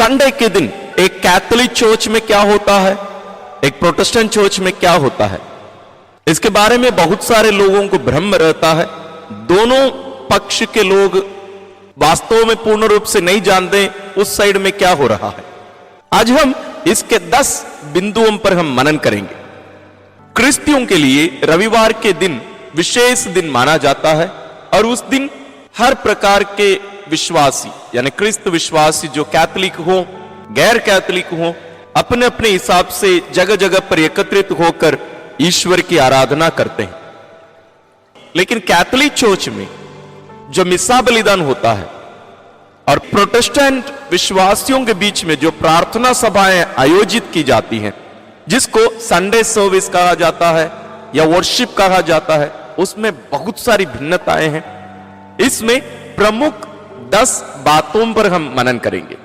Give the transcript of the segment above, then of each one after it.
Sunday के दिन एक कैथोलिक चर्च में क्या होता है, एक प्रोटेस्टेंट चर्च में क्या होता है, इसके बारे में बहुत सारे लोगों को भ्रम रहता है। दोनों पक्ष के लोग वास्तव में पूर्ण रूप से नहीं जानते उस साइड में क्या हो रहा है। आज हम इसके 10 बिंदुओं पर हम मनन करेंगे। क्रिस्तियों के लिए रविवार के दिन विशेष दिन माना जाता है और उस दिन हर प्रकार के विश्वासी यानी क्रिस्त विश्वासी जो कैथोलिक हो गैर कैथोलिक हो अपने अपने हिसाब से जगह जगह पर एकत्रित होकर ईश्वर की आराधना करते हैं। लेकिन कैथोलिक चर्च में जो मिस्सा बलिदान होता है और प्रोटेस्टेंट विश्वासियों के बीच में जो प्रार्थना सभाएं आयोजित की जाती हैं, जिसको संडे सर्विस कहा जाता है या वर्शिप कहा जाता है, उसमें बहुत सारी भिन्नताएं हैं। इसमें प्रमुख 10 बातों पर हम मनन करेंगे।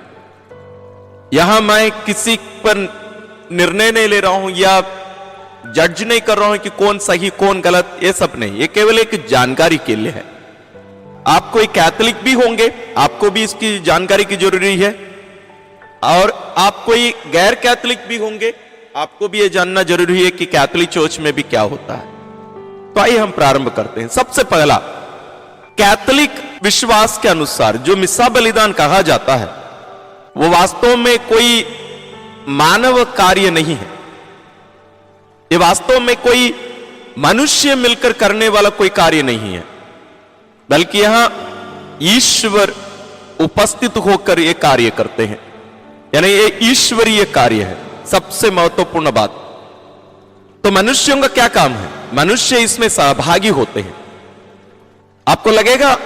यहां मैं किसी पर निर्णय नहीं ले रहा हूं या जज नहीं कर रहा हूं कि कौन सही कौन गलत, ये सब नहीं। ये केवल एक जानकारी के लिए है। आप कोई कैथोलिक भी होंगे, आपको भी इसकी जानकारी की जरूरी है, और आप कोई गैर कैथोलिक भी होंगे, आपको भी यह जानना जरूरी है कि कैथोलिक चर्च में भी क्या होता है। तो आइए हम प्रारंभ करते हैं। सबसे पहला, कैथोलिक विश्वास के अनुसार जो मिस्सा बलिदान कहा जाता है वो वास्तव में कोई मानव कार्य नहीं है। ये वास्तव में कोई मनुष्य मिलकर करने वाला कोई कार्य नहीं है, बल्कि यहां ईश्वर उपस्थित होकर ये कार्य करते हैं, यानी ये ईश्वरीय कार्य है। सबसे महत्वपूर्ण बात, तो मनुष्यों का क्या काम है? मनुष्य इसमें सहभागी होते हैं। आपको लगेगा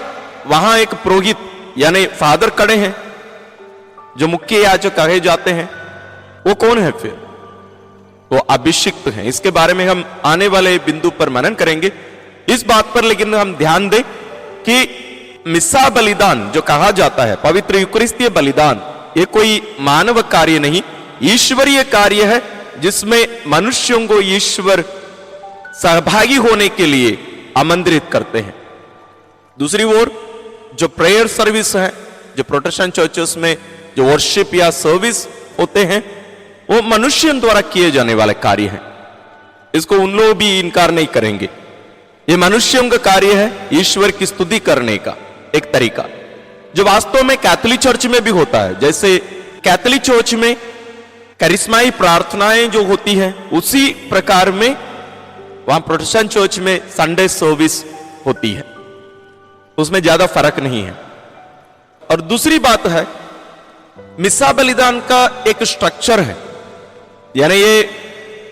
वहां एक पुरोहित यानी फादर खड़े हैं जो मुख्य याजक कहे जाते हैं, वो कौन है? फिर वो अभिषिक्त हैं। इसके बारे में हम आने वाले बिंदु पर मनन करेंगे। इस बात पर लेकिन हम ध्यान दें कि मिस्सा बलिदान जो कहा जाता है, पवित्र यूकरिस्तीय बलिदान, ये कोई मानव कार्य नहीं, ईश्वरीय कार्य है, जिसमें मनुष्यों को ईश्वर सहभागी होने के लिए आमंत्रित करते हैं। दूसरी ओर जो प्रेयर सर्विस है, जो प्रोटेस्टेंट चर्चेस में जो वर्शिप या सर्विस होते हैं, वो मनुष्यों द्वारा किए जाने वाले कार्य हैं। इसको उन लोग भी इनकार नहीं करेंगे। ये मनुष्यों का कार्य है, ईश्वर की स्तुति करने का एक तरीका, जो वास्तव में कैथोलिक चर्च में भी होता है। जैसे कैथोलिक चर्च में करिश्माई प्रार्थनाएं जो होती हैं, उसी प्रकार में वहां प्रोटेस्टेंट चर्च में संडे सर्विस होती है, उसमें ज्यादा फर्क नहीं है। और दूसरी बात है, मिस्सा बलिदान का एक स्ट्रक्चर है, यानी ये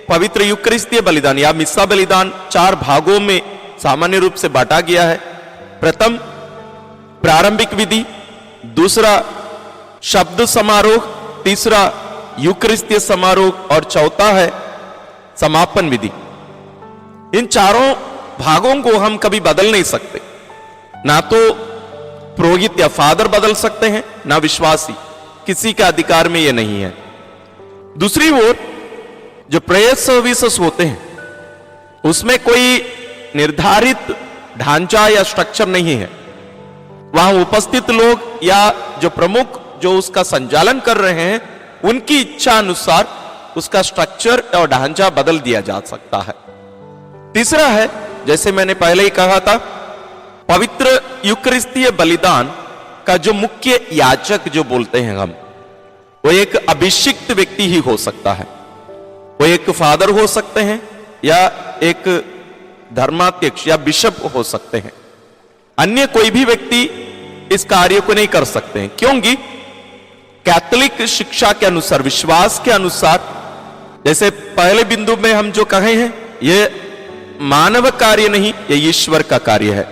पवित्र यूकरिस्तीय बलिदान या मिस्सा बलिदान 4 भागों में सामान्य रूप से बांटा गया है। प्रथम प्रारंभिक विधि, दूसरा शब्द समारोह, तीसरा यूकरिस्तीय समारोह और चौथा है समापन विधि। इन चारों भागों को हम कभी बदल नहीं सकते। ना तो पुरोहित या फादर बदल सकते हैं, ना विश्वासी, किसी के अधिकार में यह नहीं है। दूसरी ओर जो प्रेयर सर्विसेस होते हैं, उसमें कोई निर्धारित ढांचा या स्ट्रक्चर नहीं है। वहां उपस्थित लोग या जो प्रमुख जो उसका संचालन कर रहे हैं, उनकी इच्छा अनुसार उसका स्ट्रक्चर और ढांचा बदल दिया जा सकता है। तीसरा है, जैसे मैंने पहले ही कहा था, पवित्र यूकरिस्तीय बलिदान का जो मुख्य याजक जो बोलते हैं हम, वो एक अभिषिक्त व्यक्ति ही हो सकता है। वो एक फादर हो सकते हैं या एक धर्माध्यक्ष या बिशप हो सकते हैं। अन्य कोई भी व्यक्ति इस कार्य को नहीं कर सकते हैं, क्योंकि कैथोलिक शिक्षा के अनुसार, विश्वास के अनुसार, जैसे पहले बिंदु में हम जो कहे हैं, यह मानव कार्य नहीं, यह ईश्वर का कार्य है।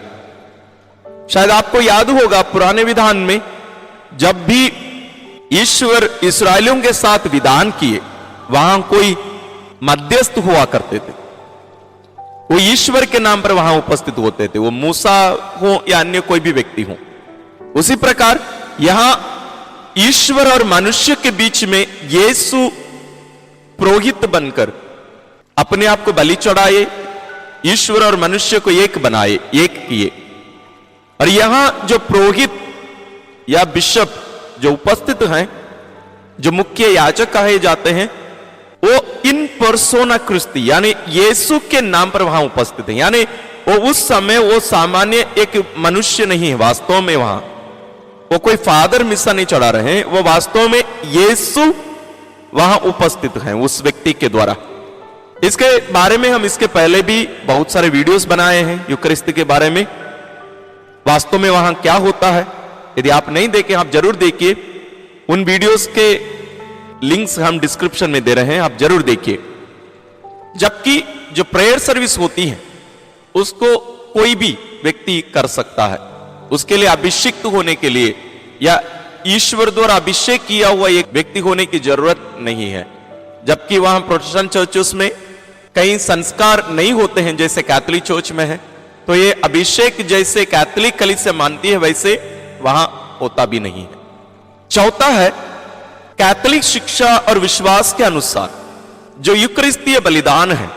शायद आपको याद होगा पुराने विधान में जब भी ईश्वर इस्राएलियों के साथ विधान किए, वहां कोई मध्यस्थ हुआ करते थे, वो ईश्वर के नाम पर वहां उपस्थित होते थे, वो मूसा हो या अन्य कोई भी व्यक्ति हो। उसी प्रकार यहां ईश्वर और मनुष्य के बीच में यीशु पुरोहित बनकर अपने आप को बलि चढ़ाए, ईश्वर और मनुष्य को एक बनाए, एक किए। और यहां जो पुरोहित या बिशप जो उपस्थित हैं, जो मुख्य याजक कहे जाते हैं, वो इन पर्सोना क्रिस्ती यानी यीशु के नाम पर वहां उपस्थित है। यानी वो उस समय वो सामान्य एक मनुष्य नहीं है, वास्तव में वहां वो कोई फादर मिसा नहीं चढ़ा रहे हैं, वो वास्तव में यीशु वहां उपस्थित हैं उस व्यक्ति के द्वारा। इसके बारे में हम इसके पहले भी बहुत सारे वीडियोस बनाए हैं यूकरिस्ती के बारे में, वास्तव में वहां क्या होता है। यदि आप नहीं देखे आप जरूर देखिए, उन वीडियोस के लिंक्स हम डिस्क्रिप्शन में दे रहे हैं, आप जरूर देखिए। जबकि जो प्रेयर सर्विस होती है उसको कोई भी व्यक्ति कर सकता है, उसके लिए अभिषिक्त होने के लिए या ईश्वर द्वारा अभिषेक किया हुआ एक व्यक्ति होने की जरूरत नहीं है। जबकि वहां प्रोटेस्टेंट चर्चेस में कई संस्कार नहीं होते हैं जैसे कैथोलिक चर्च में है, तो ये अभिषेक जैसे कैथोलिक कलीसिया मानती है वैसे वहां होता भी नहीं है। चौथा है, कैथोलिक शिक्षा और विश्वास के अनुसार जो यूकरिस्तीय बलिदान है,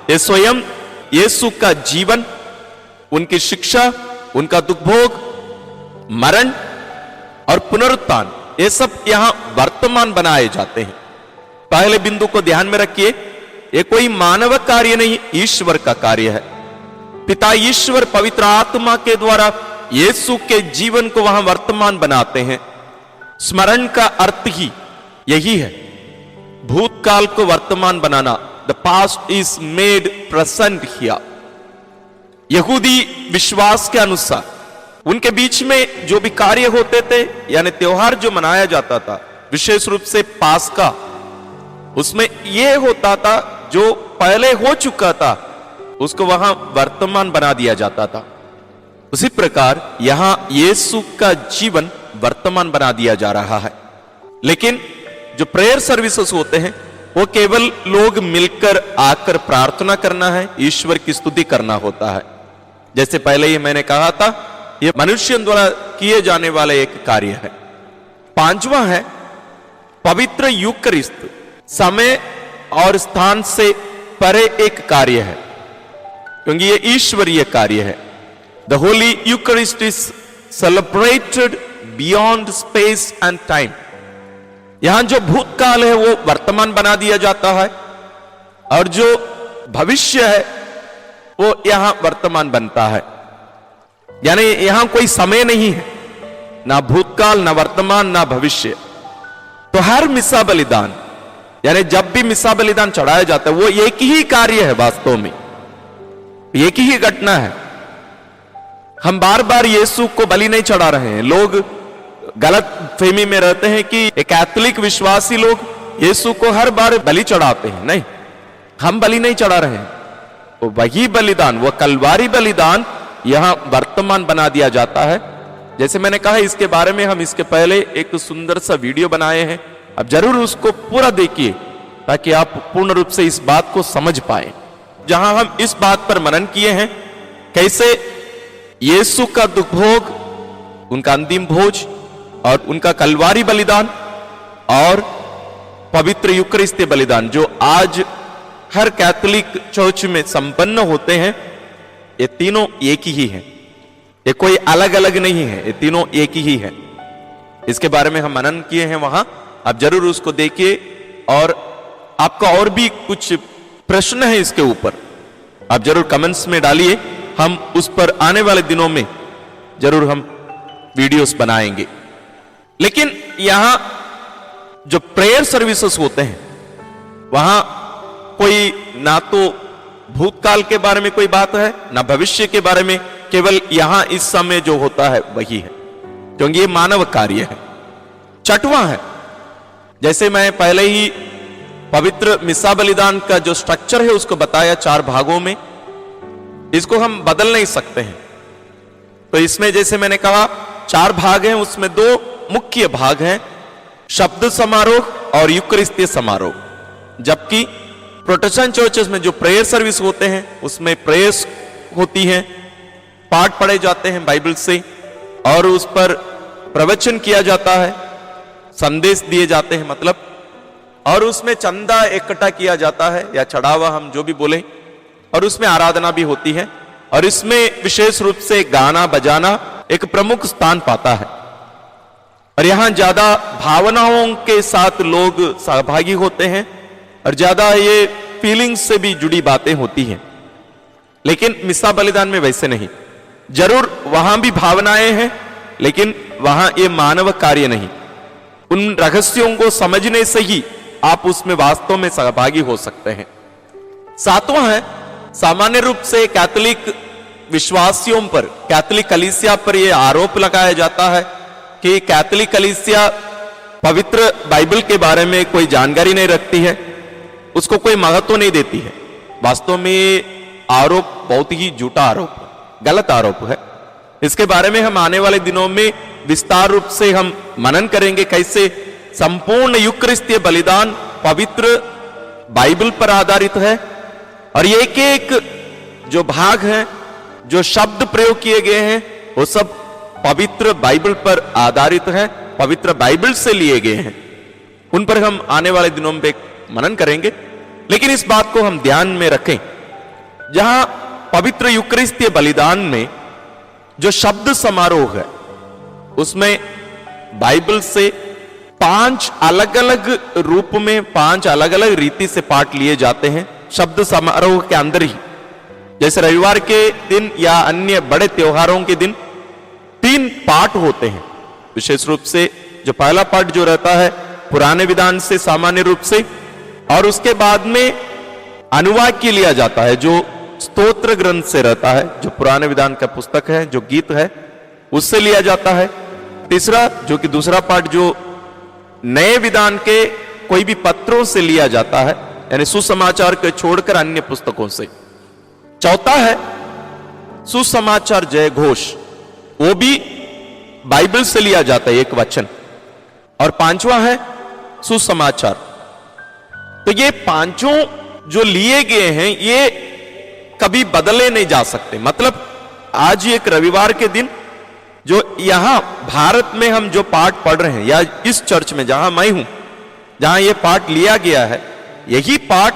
ये स्वयं यीशु का जीवन, उनकी शिक्षा, उनका दुखभोग, मरण और पुनरुत्थान, ये सब यहां वर्तमान बनाए जाते हैं। पहले बिंदु को ध्यान में रखिए, ये कोई मानव कार्य नहीं, ईश्वर का कार्य है। पिता ईश्वर पवित्र आत्मा के द्वारा यीशु के जीवन को वहां वर्तमान बनाते हैं। स्मरण का अर्थ ही यही है, भूतकाल को वर्तमान बनाना। The past is made present here. यहूदी विश्वास के अनुसार उनके बीच में जो भी कार्य होते थे, यानी त्योहार जो मनाया जाता था, विशेष रूप से पास्का, उसमें यह होता था जो पहले हो चुका था उसको वहां वर्तमान बना दिया जाता था। उसी प्रकार यहां यीशु का जीवन वर्तमान बना दिया जा रहा है। लेकिन जो प्रेयर सर्विसेज होते हैं वो केवल लोग मिलकर आकर प्रार्थना करना है, ईश्वर की स्तुति करना होता है। जैसे पहले ही मैंने कहा था, यह मनुष्य द्वारा किए जाने वाला एक कार्य है। पांचवा है, पवित्र यूकरिस्त समय और स्थान से परे एक कार्य है, क्योंकि यह ईश्वरीय कार्य है। The holy Eucharist is celebrated beyond space and time. यहां जो भूतकाल है वो वर्तमान बना दिया जाता है और जो भविष्य है वो यहां वर्तमान बनता है। यानी यहां कोई समय नहीं है, ना भूतकाल, ना वर्तमान, ना भविष्य। तो हर मिसा बलिदान, यानी जब भी मिसा बलिदान चढ़ाया जाता है वो एक ही कार्य है, वास्तव में एक ही घटना है। हम बार बार यीशु को बलि नहीं चढ़ा रहे हैं। लोग गलत फहमी में रहते हैं कि कैथोलिक विश्वासी लोग यीशु को हर बार बलि चढ़ाते हैं। नहीं, हम बलि नहीं चढ़ा रहे हैं। तो वही बलिदान, वो कलवारी बलिदान यहां वर्तमान बना दिया जाता है। जैसे मैंने कहा, इसके बारे में हम इसके पहले एक सुंदर सा वीडियो बनाए हैं, अब जरूर उसको पूरा देखिए ताकि आप पूर्ण रूप से इस बात को समझ पाए। जहां हम इस बात पर मनन किए हैं कैसे यीशु का दुखभोग, उनका अंतिम भोज और उनका कलवारी बलिदान और पवित्र यूकरिस्तीय बलिदान जो आज हर कैथोलिक चर्च में संपन्न होते हैं, ये तीनों एक ही हैं। ये कोई अलग अलग नहीं है, ये तीनों एक ही है। इसके बारे में हम मनन किए हैं वहां, आप जरूर उसको देखिए। और आपका और भी कुछ प्रश्न है इसके ऊपर, आप जरूर कमेंट्स में डालिए, हम उस पर आने वाले दिनों में जरूर हम वीडियोस बनाएंगे। लेकिन यहां जो प्रेयर सर्विसेज होते हैं वहां कोई ना तो भूतकाल के बारे में कोई बात है, ना भविष्य के बारे में, केवल यहां इस समय जो होता है वही है, क्योंकि ये मानव कार्य है। छठवां है, जैसे मैं पहले ही पवित्र मिसा बलिदान का जो स्ट्रक्चर है उसको बताया 4 भागों में, इसको हम बदल नहीं सकते हैं। तो इसमें जैसे मैंने कहा 4 भाग हैं, उसमें 2 मुख्य भाग हैं, शब्द समारोह और यूकरिस्तीय समारोह। जबकि प्रोटेस्टेंट चर्चेस में जो प्रेयर सर्विस होते हैं उसमें प्रेयर्स होती हैं, पाठ पढ़े जाते हैं बाइबल से और उस पर प्रवचन किया जाता है, संदेश दिए जाते हैं मतलब, और उसमें चंदा इकट्ठा किया जाता है या चढ़ावा हम जो भी बोले, और उसमें आराधना भी होती है। और इसमें विशेष रूप से गाना बजाना एक प्रमुख स्थान पाता है। और यहां ज्यादा भावनाओं के साथ लोग सहभागी होते हैं और ज्यादा ये फीलिंग्स से भी जुड़ी बातें होती हैं। लेकिन मिस्सा बलिदान में वैसे नहीं, जरूर वहां भी भावनाएं हैं, लेकिन वहां ये मानव कार्य नहीं। उन रहस्यों को समझने से ही आप उसमें वास्तव में सहभागी हो सकते हैं। सातवां है, सामान्य रूप से कैथोलिक विश्वासियों पर, कैथोलिक कलीसिया पर यह आरोप लगाया जाता है कि कैथोलिक कलीसिया पवित्र बाइबल के बारे में कोई जानकारी नहीं रखती है, उसको कोई महत्व नहीं देती है। वास्तव में ये आरोप बहुत ही झूठा आरोप है, गलत आरोप है। इसके बारे में हम आने वाले दिनों में विस्तार रूप से हम मनन करेंगे, कैसे संपूर्ण यूकरिस्तीय बलिदान पवित्र बाइबल पर आधारित है और एक एक जो भाग है, जो शब्द प्रयोग किए गए हैं, वो सब पवित्र बाइबल पर आधारित है, पवित्र बाइबल से लिए गए हैं। उन पर हम आने वाले दिनों में मनन करेंगे। लेकिन इस बात को हम ध्यान में रखें, जहां पवित्र यूकरिस्तीय बलिदान में जो शब्द समारोह है, उसमें बाइबल से 5 अलग अलग रूप में 5 अलग अलग रीति से पाठ लिए जाते हैं शब्द समारोह के अंदर ही। जैसे रविवार के दिन या अन्य बड़े त्योहारों के दिन 3 पाठ होते हैं विशेष रूप से। जो पहला पाठ जो रहता है पुराने विधान से सामान्य रूप से, और उसके बाद में अनुवाद के लिया जाता है जो स्तोत्र ग्रंथ से रहता है, जो पुराने विधान का पुस्तक है, जो गीत है, उससे लिया जाता है। तीसरा जो कि दूसरा पाठ जो नए विधान के कोई भी पत्रों से लिया जाता है, यानी सुसमाचार को छोड़कर अन्य पुस्तकों से। चौथा है सुसमाचार जय घोष, वो भी बाइबल से लिया जाता है, एक वचन। और 5वां है सुसमाचार। तो ये 5 जो लिए गए हैं, ये कभी बदले नहीं जा सकते। मतलब आज एक रविवार के दिन जो यहां भारत में हम जो पाठ पढ़ रहे हैं, या इस चर्च में जहां मैं हूं, जहां ये पाठ लिया गया है, यही पाठ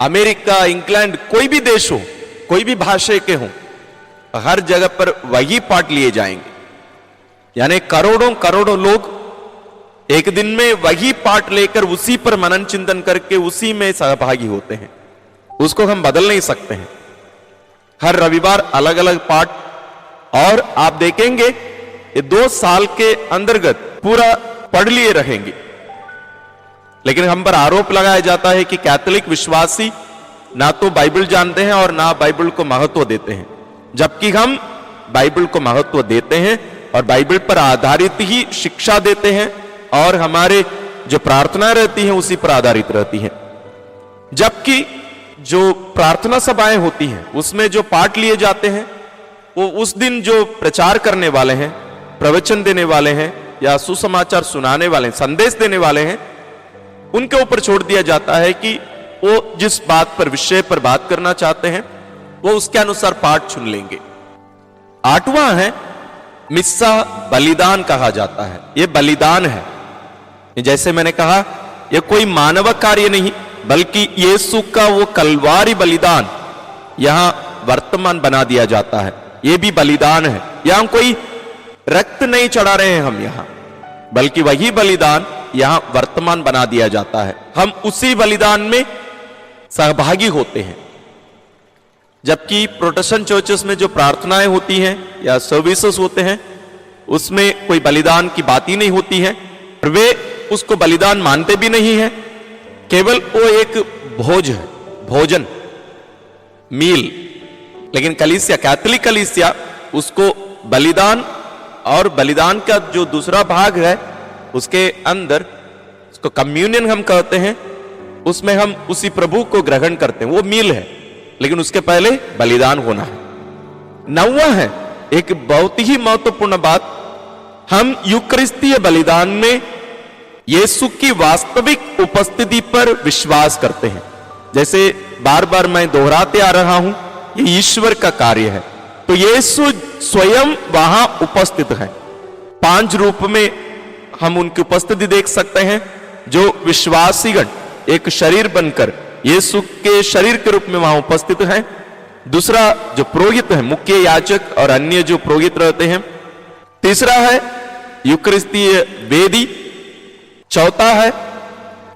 अमेरिका, इंग्लैंड, कोई भी देश हो, कोई भी भाषा के हो, हर जगह पर वही पाठ लिए जाएंगे। यानी करोड़ों करोड़ों लोग एक दिन में वही पाठ लेकर उसी पर मनन चिंतन करके उसी में सहभागी होते हैं। उसको हम बदल नहीं सकते हैं। हर रविवार अलग अलग पाठ, और आप देखेंगे ये 2 साल के अंतर्गत पूरा पढ़ लिए रहेंगे। लेकिन हम पर आरोप लगाया जाता है कि कैथोलिक विश्वासी ना तो बाइबल जानते हैं और ना बाइबल को महत्व देते हैं, जबकि हम बाइबल को महत्व देते हैं और बाइबल पर आधारित ही शिक्षा देते हैं, और हमारे जो प्रार्थना रहती हैं उसी पर आधारित रहती हैं। जबकि जो प्रार्थना सभाएं होती हैं उसमें जो पाठ लिए जाते हैं, वो उस दिन जो प्रचार करने वाले हैं, प्रवचन देने वाले हैं, या सुसमाचार सुनाने वाले हैं, संदेश देने वाले हैं, उनके ऊपर छोड़ दिया जाता है कि वो जिस बात पर, विषय पर बात करना चाहते हैं, वो उसके अनुसार पाठ चुन लेंगे। 8वां है मिस्सा बलिदान कहा जाता है। ये बलिदान है, जैसे मैंने कहा, यह कोई मानव कार्य नहीं, बल्कि यीशु का वो कलवारी बलिदान यहां वर्तमान बना दिया जाता है। यह भी बलिदान है। यहां कोई रक्त नहीं चढ़ा रहे हैं हम यहां, बल्कि वही बलिदान यहां वर्तमान बना दिया जाता है। हम उसी बलिदान में सहभागी होते हैं। जबकि प्रोटेस्टेंट चर्चेस में जो प्रार्थनाएं होती हैं या सर्विसेज होते हैं, उसमें कोई बलिदान की बात ही नहीं होती है, और वे उसको बलिदान मानते भी नहीं है। केवल वो एक भोज है, भोजन, मील। लेकिन कलीसिया, कैथोलिक कलीसिया, उसको बलिदान, और बलिदान का जो दूसरा भाग है उसके अंदर, उसको कम्युनियन हम कहते हैं, उसमें हम उसी प्रभु को ग्रहण करते हैं, वो मील है। लेकिन उसके पहले बलिदान होना है। 9वां है एक बहुत ही महत्वपूर्ण बात, हम यूकरिस्तीय बलिदान में यीशु की वास्तविक उपस्थिति पर विश्वास करते हैं। जैसे बार बार मैं दोहराते आ रहा हूं, ये ईश्वर का कार्य है, तो यीशु स्वयं वहां उपस्थित है। 5 रूप में हम उनकी उपस्थिति देख सकते हैं। जो विश्वासीगण एक शरीर बनकर यीशु के शरीर के रूप में वहां उपस्थित है। दूसरा जो पुरोहित है, मुख्य याजक और अन्य जो पुरोहित रहते हैं। तीसरा है यूकरिस्तीय वेदी। चौथा है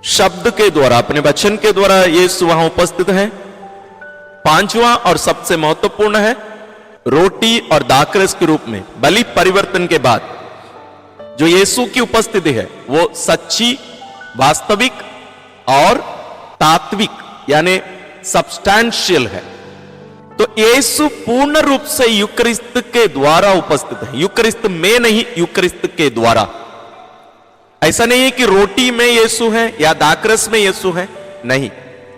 शब्द के द्वारा, अपने वचन के द्वारा यीशु वहां उपस्थित है। पांचवा और सबसे महत्वपूर्ण है रोटी और दाखरस के रूप में बलि परिवर्तन के बाद जो यीशु की उपस्थिति है वो सच्ची, वास्तविक और तात्विक यानी सब्सटैंशियल है। तो यीशु पूर्ण रूप से यूकरिस्त के द्वारा उपस्थित है, यूकरिस्त में नहीं, यूकरिस्त के द्वारा। ऐसा नहीं है कि रोटी में यीशु है या दाखरस में यीशु है, नहीं,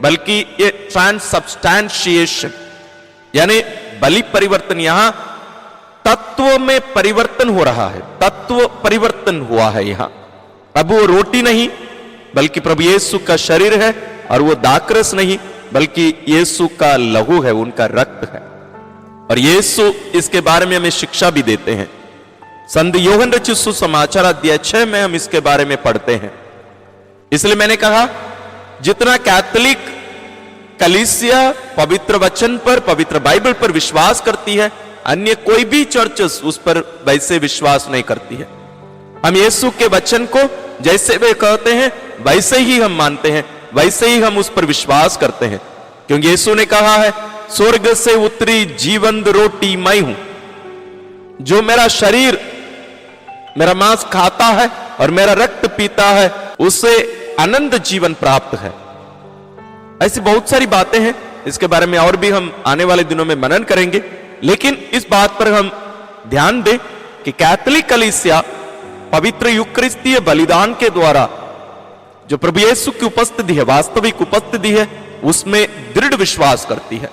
बल्कि ये ट्रांससब्सटैंशिएशन यानी बलि परिवर्तन, यहां तत्व में परिवर्तन हो रहा है, तत्व परिवर्तन हुआ है यहां। अब वो रोटी नहीं बल्कि प्रभु यीशु का शरीर है, और वो दाखरस नहीं बल्कि यीशु का लहू है, उनका रक्त है। और यीशु इसके बारे में हमें शिक्षा भी देते हैं। संत यूहन्ना रचित सुसमाचार अध्याय 6 में हम इसके बारे में पढ़ते हैं। इसलिए मैंने कहा जितना कैथोलिक कलीसिया पवित्र वचन पर, पवित्र बाइबल पर विश्वास करती है, अन्य कोई भी चर्चेस उस पर वैसे विश्वास नहीं करती है। हम यीशु के वचन को जैसे वे कहते हैं वैसे ही हम मानते हैं, वैसे ही हम उस पर विश्वास करते हैं, क्योंकि यीशु ने कहा है स्वर्ग से उतरी जीवंत रोटी मैं हूं, जो मेरा शरीर मेरा मांस खाता है और मेरा रक्त पीता है उससे अनंत जीवन प्राप्त है। ऐसी बहुत सारी बातें हैं, इसके बारे में और भी हम आने वाले दिनों में मनन करेंगे, लेकिन इस बात पर हम ध्यान दें कि कैथोलिक कलीसिया पवित्र यूकरिस्तीय बलिदान के द्वारा जो प्रभु यीशु की उपस्थिति है, वास्तविक उपस्थिति है, उसमें दृढ़ विश्वास करती है।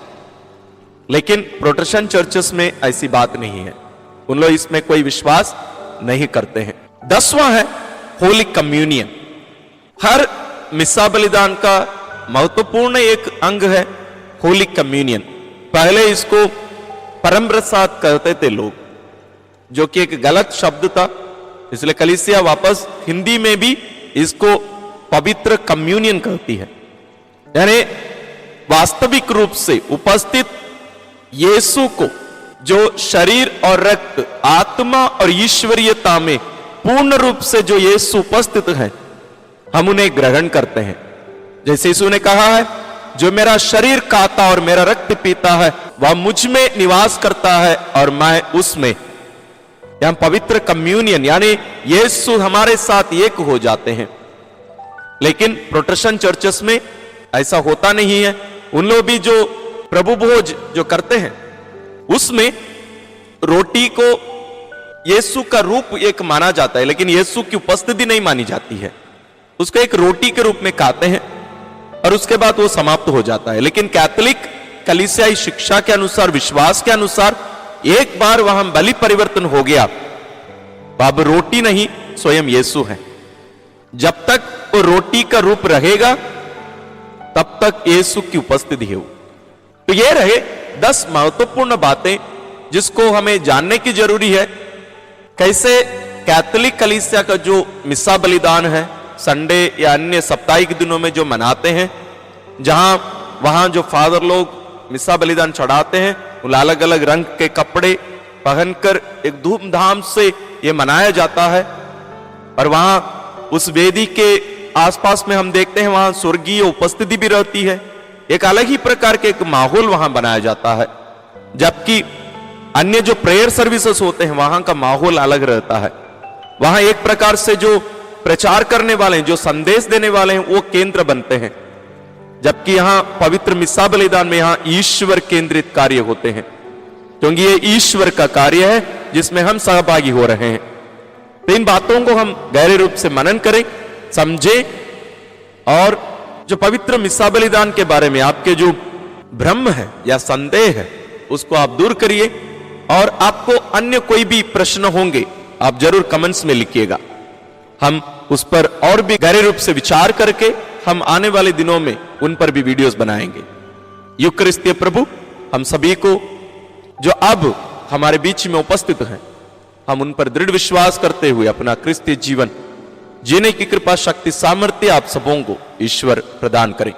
लेकिन प्रोटेस्टेंट चर्चेस में ऐसी बात नहीं है, उन लोग इसमें कोई विश्वास नहीं करते हैं। 10वां है होली कम्युनियन। हर मिस्सा बलिदान का महत्वपूर्ण एक अंग है होली कम्युनियन। पहले इसको परम प्रसाद कहते थे लोग, जो कि एक गलत शब्द था, इसलिए कलीसिया वापस हिंदी में भी इसको पवित्र कम्युनियन कहती है। यानी वास्तविक रूप से उपस्थित यीशु को, जो शरीर और रक्त, आत्मा और ईश्वरीयता में पूर्ण रूप से जो यीशु उपस्थित है, हम उन्हें ग्रहण करते हैं। जैसे यीशु ने कहा है जो मेरा शरीर खाता और मेरा रक्त पीता है वह मुझ में निवास करता है और मैं उसमें। यहां पवित्र कम्युनियन यानी यीशु हमारे साथ एक हो जाते हैं। लेकिन प्रोटेस्टेंट चर्चेस में ऐसा होता नहीं है। उन लोग भी जो प्रभु भोज जो करते हैं उसमें रोटी को यीशु का रूप एक माना जाता है, लेकिन यीशु की उपस्थिति नहीं मानी जाती है। उसको एक रोटी के रूप में खाते हैं और उसके बाद वो समाप्त हो जाता है। लेकिन कैथोलिक कलीसियाई शिक्षा के अनुसार, विश्वास के अनुसार, एक बार वहां बलि परिवर्तन हो गया, अब रोटी नहीं स्वयं यीशु है। जब तक वो रोटी का रूप रहेगा तब तक यीशु की उपस्थिति है। तो ये रहे 10 महत्वपूर्ण बातें जिसको हमें जानने की जरूरी है। कैसे कैथोलिक कलीसिया का जो मिस्सा बलिदान है संडे या अन्य साप्ताहिक दिनों में जो मनाते हैं, जहां वहां जो फादर लोग मिस्सा बलिदान चढ़ाते हैं, वो अलग अलग रंग के कपड़े पहनकर एक धूमधाम से ये मनाया जाता है। और वहां उस वेदी के आसपास में हम देखते हैं वहां स्वर्गीय उपस्थिति भी रहती है। एक अलग ही प्रकार के एक माहौल वहां बनाया जाता है, जबकि अन्य जो प्रेयर सर्विसेज होते हैं वहां का माहौल अलग रहता है। वहां एक प्रकार से जो प्रचार करने वाले हैं, जो संदेश देने वाले हैं, वो केंद्र बनते हैं, जबकि यहां पवित्र मिस्सा बलिदान में यहां ईश्वर केंद्रित कार्य होते हैं, क्योंकि ये ईश्वर का कार्य है जिसमें हम सहभागी हो रहे हैं। तो इन बातों को हम गहरे रूप से मनन करें, समझें, और जो पवित्र मिस्सा बलिदान के बारे में आपके जो भ्रम है या संदेह है उसको आप दूर करिए। और आपको अन्य कोई भी प्रश्न होंगे आप जरूर कमेंट्स में लिखिएगा, हम उस पर और भी गहरे रूप से विचार करके हम आने वाले दिनों में उन पर भी वीडियोस बनाएंगे। यूकरिस्तीय प्रभु हम सभी को जो अब हमारे बीच में उपस्थित हैं, हम उन पर दृढ़ विश्वास करते हुए अपना क्रिस्तीय जीवन जीने की कृपा, शक्ति, सामर्थ्य आप सबों को ईश्वर प्रदान करें।